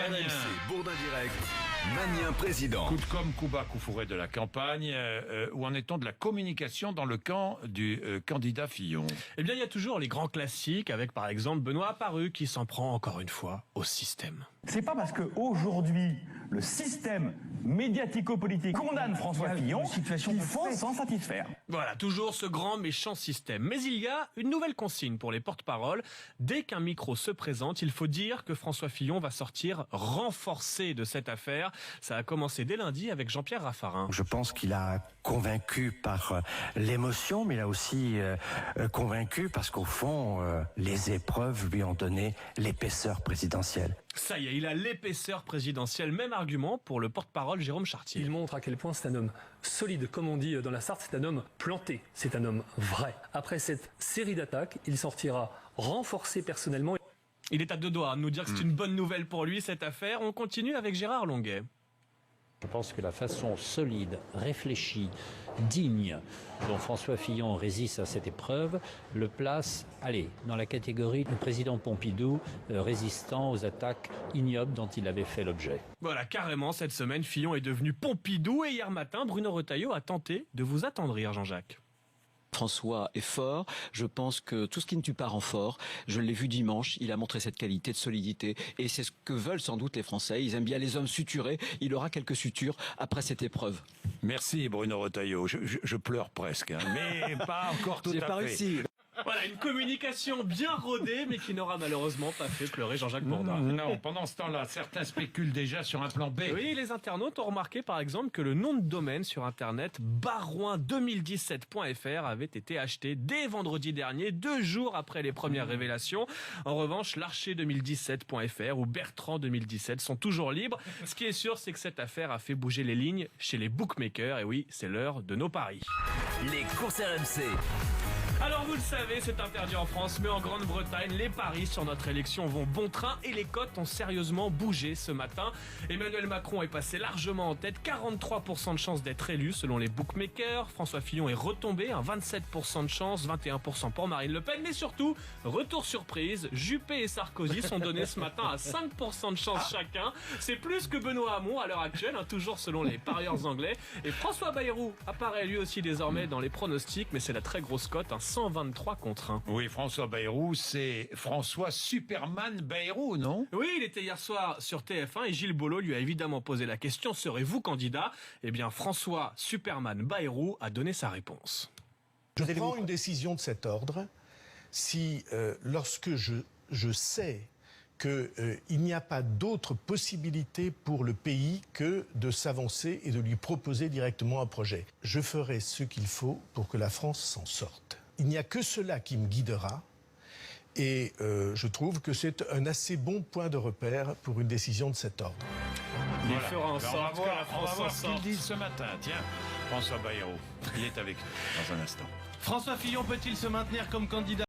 Magnien. RMC, Bourdin Direct, Magnien président. Coup de com', coup bas, coup fourré de la campagne. Où en est-on de la communication dans le camp du candidat Fillon? Eh bien, il y a toujours les grands classiques, avec par exemple Benoît Apparu qui s'en prend encore une fois au système. C'est pas parce qu'aujourd'hui, le système médiatico-politique condamne François Fillon qu'il faut s'en satisfaire. Voilà, toujours ce grand méchant système. Mais il y a une nouvelle consigne pour les porte-paroles. Dès qu'un micro se présente, il faut dire que François Fillon va sortir renforcé de cette affaire. Ça a commencé dès lundi avec Jean-Pierre Raffarin. Je pense qu'il a convaincu par l'émotion, mais il a aussi convaincu parce qu'au fond, les épreuves lui ont donné l'épaisseur présidentielle. Ça y est, il a l'épaisseur présidentielle. Même argument pour le porte-parole Jérôme Chartier. Il montre à quel point c'est un homme solide. Comme on dit dans la Sarthe, c'est un homme planté. C'est un homme vrai. Après cette série d'attaques, il sortira renforcé personnellement. Il est à deux doigts de nous dire que c'est une bonne nouvelle pour lui, cette affaire. On continue avec Gérard Longuet. Je pense que la façon solide, réfléchie, digne dont François Fillon résiste à cette épreuve le place, dans la catégorie du président Pompidou résistant aux attaques ignobles dont il avait fait l'objet. Voilà, carrément, cette semaine, Fillon est devenu Pompidou et hier matin, Bruno Retailleau a tenté de vous attendrir, Jean-Jacques. François est fort. Je pense que tout ce qui ne tue pas rend fort. Je l'ai vu dimanche. Il a montré cette qualité de solidité. Et c'est ce que veulent sans doute les Français. Ils aiment bien les hommes suturés. Il aura quelques sutures après cette épreuve. Merci Bruno Retailleau. Je pleure presque, hein, mais pas encore tout à fait. J'ai pas réussi. Voilà, une communication bien rodée, mais qui n'aura malheureusement pas fait pleurer Jean-Jacques Bourdin. Non, pendant ce temps-là, certains spéculent déjà sur un plan B. Oui, les internautes ont remarqué par exemple que le nom de domaine sur internet barouin2017.fr avait été acheté dès vendredi dernier, 2 jours après les premières révélations. En revanche, l'archer2017.fr ou Bertrand2017 sont toujours libres. Ce qui est sûr, c'est que cette affaire a fait bouger les lignes chez les bookmakers. Et oui, c'est l'heure de nos paris. Les courses RMC. Alors vous le savez, c'est interdit en France, mais en Grande-Bretagne, les paris sur notre élection vont bon train et les cotes ont sérieusement bougé ce matin. Emmanuel Macron est passé largement en tête, 43% de chance d'être élu selon les bookmakers. François Fillon est retombé, 27% de chance, 21% pour Marine Le Pen. Mais surtout, retour surprise, Juppé et Sarkozy sont donnés ce matin à 5% de chance chacun. C'est plus que Benoît Hamon à l'heure actuelle, toujours selon les parieurs anglais. Et François Bayrou apparaît lui aussi désormais dans les pronostics, mais c'est la très grosse cote, 123 contre 1. Oui, François Bayrou, c'est François Superman Bayrou, non? Oui, il était hier soir sur TF1 et Gilles Bollot lui a évidemment posé la question, serez-vous candidat? Eh bien, François Superman Bayrou a donné sa réponse. Je prends une décision de cet ordre si, lorsque je sais qu'il n'y a pas d'autre possibilité pour le pays que de s'avancer et de lui proposer directement un projet. Je ferai ce qu'il faut pour que la France s'en sorte. Il n'y a que cela qui me guidera et je trouve que c'est un assez bon point de repère pour une décision de cet ordre. Il fera en sorte que la France on va voir s'en ce qu'il sorte. dit ce matin. Tiens, François Bayrou, il est avec nous dans un instant. François Fillon peut-il se maintenir comme candidat ?